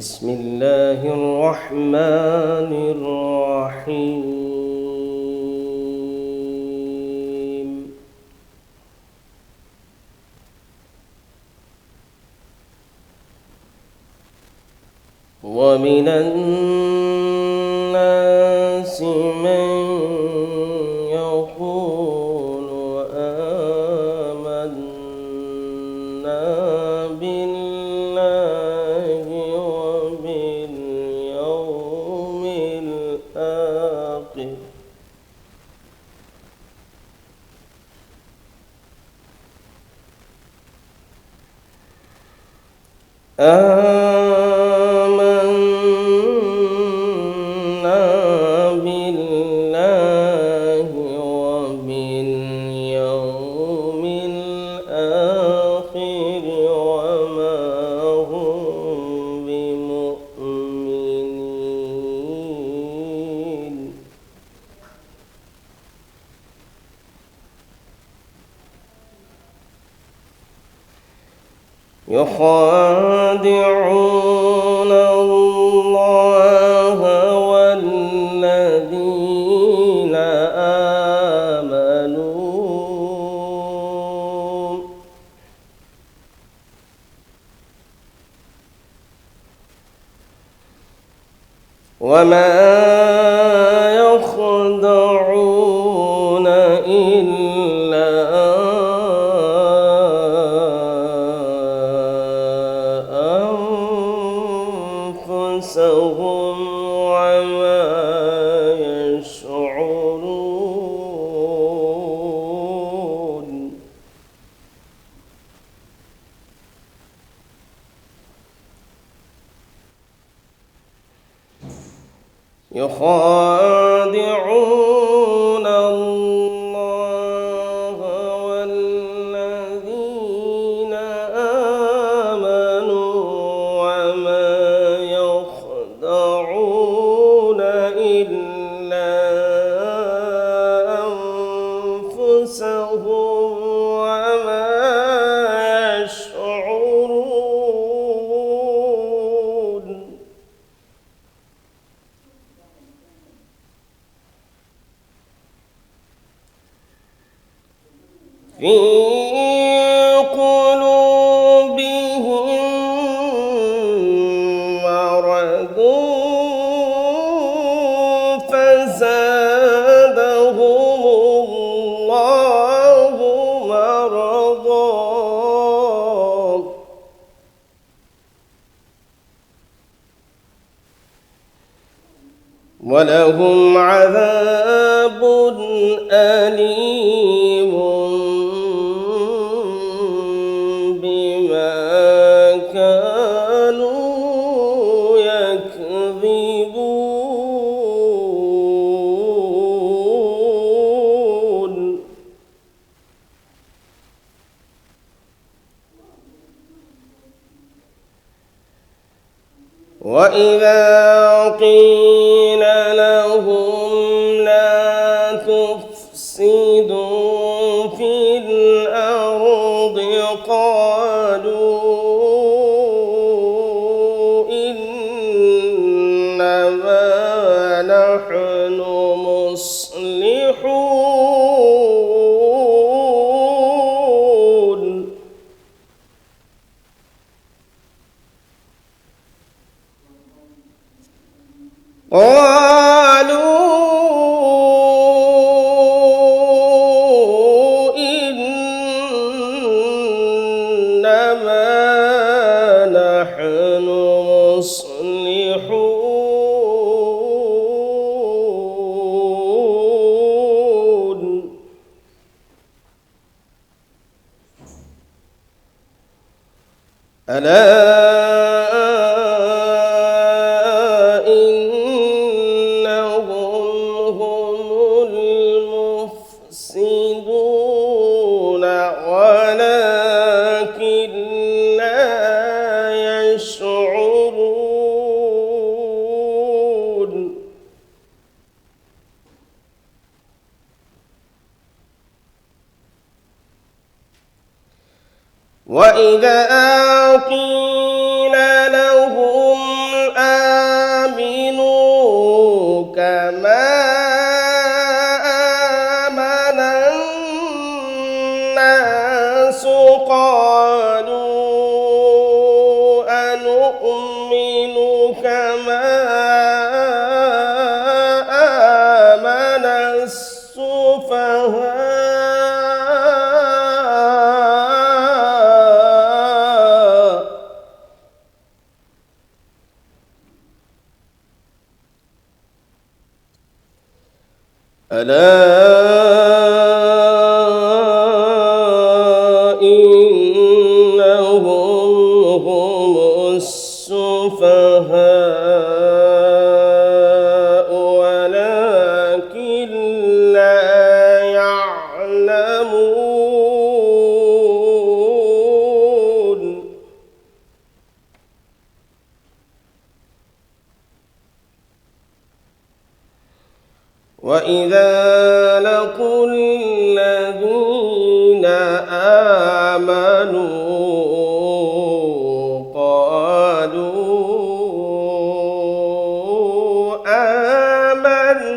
بسم الله الرحمن الرحيم. ومن الناس من يقول آمنا بالله وباليوم الآخر وما هم بمؤمنين. يخادعون الله والذين آمنوا وما يخدعون إلا أنفسهم وما يشعرون. يخادعون الله والذين آمنوا وما يخدعون إلا أنفسهم وما يشعرون. في قلوبهم مرض فزادهم الله مرضا ولهم عذاب أليم بما كانوا يكذبون. وإذا قيل لهم لا تفسدوا في الأرض قالوا إنما نحن مصلحون. قالوا إنما نحن مصلحون. ألا ولكن لا يشعرون. وإذا قيل لهم الناس قالوا أنؤمن كما آمن السفهاء ألا إنهم هم السفهاء ولكن لا يعلمون وإذا لقوا الذين آمنوا قالوا آمنا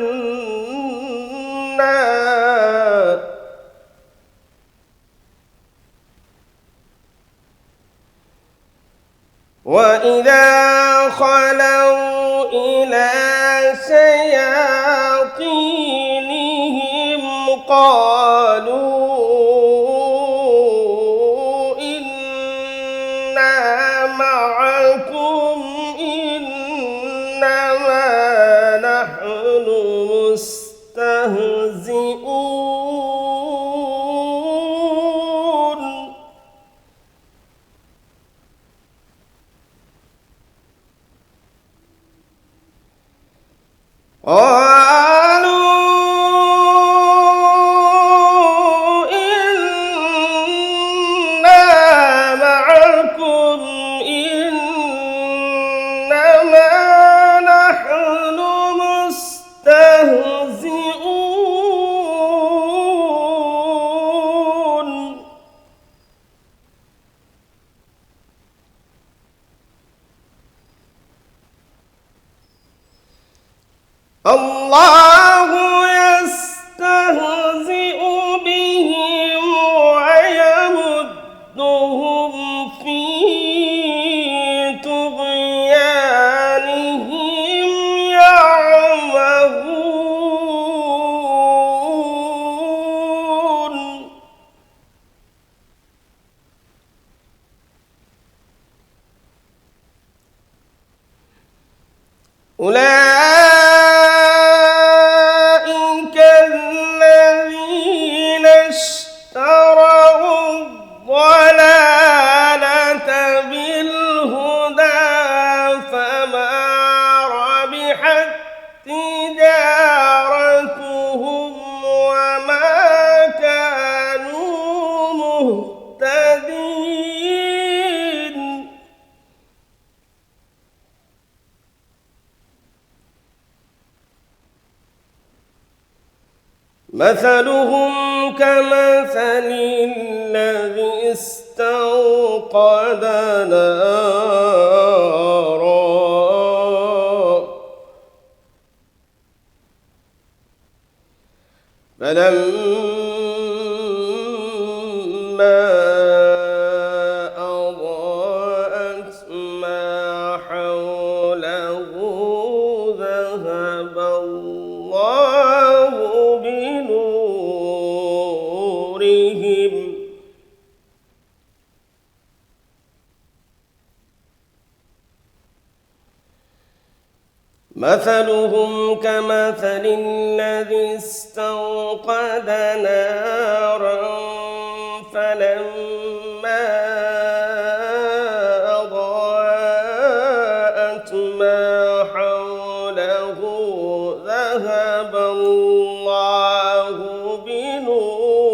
وإذا خلوا إلى شياطينهم قالوا إنا معكم إنما نحن مستهزئون قالوا إنا معكم إنما نحن مستهزئون الله يستهزئ بهم ويمدهم في طغيانهم يعمهون أولئك الذين اشتروا الضلالة بالهدى فما ربحت تجارتهم وما كانوا مهتدين مثلهم كمثل الذي استوقد نارا فلما أضاءت ما حوله ذهب الله بنورهم مثلهم كمثل الذي استوقد نارا فلما أضاءت ما حوله ذهب الله بنورهم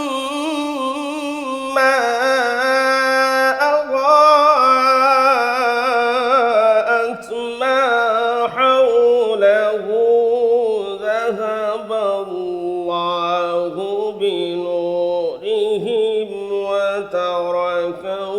فلما أضاءت ما حوله ذهب الله بنورهم وتركهم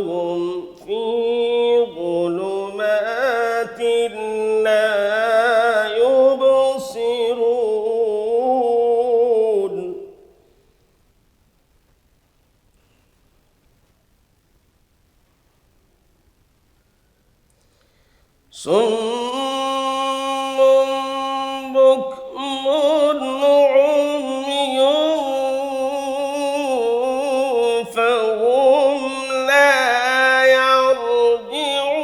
صم بكم عمي فهم لا يرجعون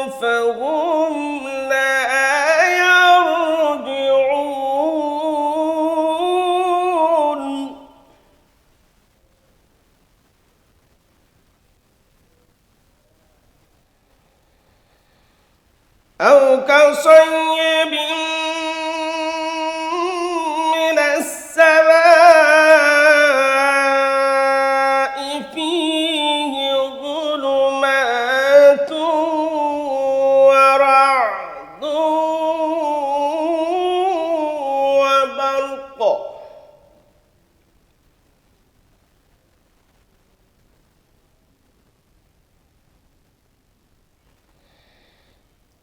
فهم لا يرجعون أو كصيب من السماء فيه ظلمات ورعد وبرق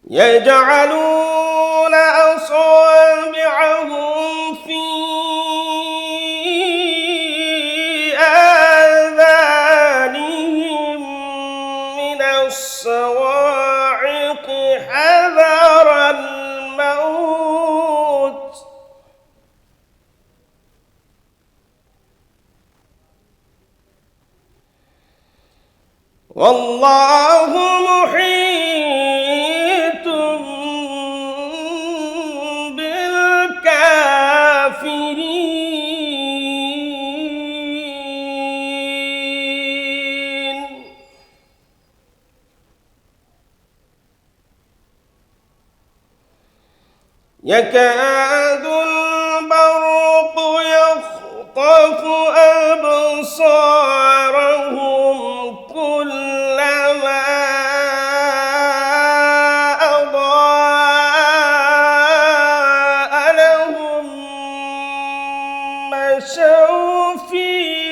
يجعلون أصابعهم في آذانهم من الصواعق حذر الموت والله محيط بالكافرين يكاد البرق يخطف أبصارهم كلما أضاء لهم مشوا فيه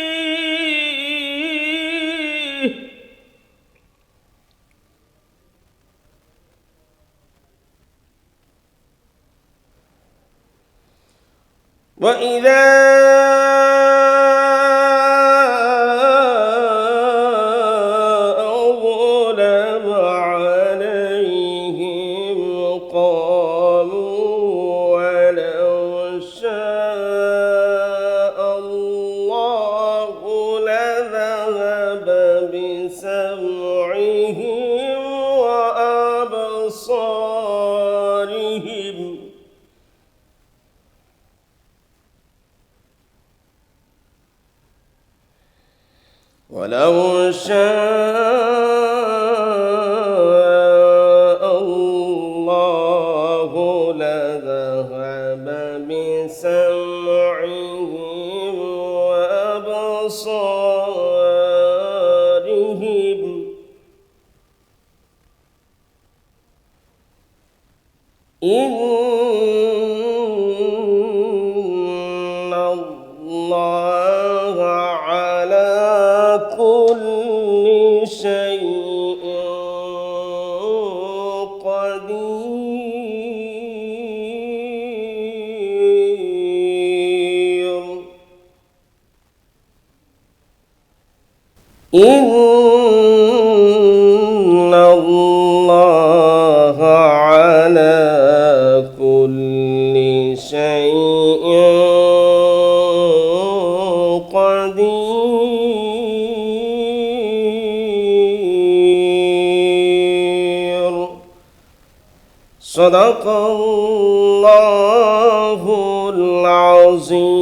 وإذا أظلم عليهم قاموا ولو شاء الله لذهب بسمعهم وأبصارهم ولو شاء الله لذهب بسمعهم وأبصارهم إن الله على كل شيء قدير إن الله على كل شيء قدير صدق الله العظيم.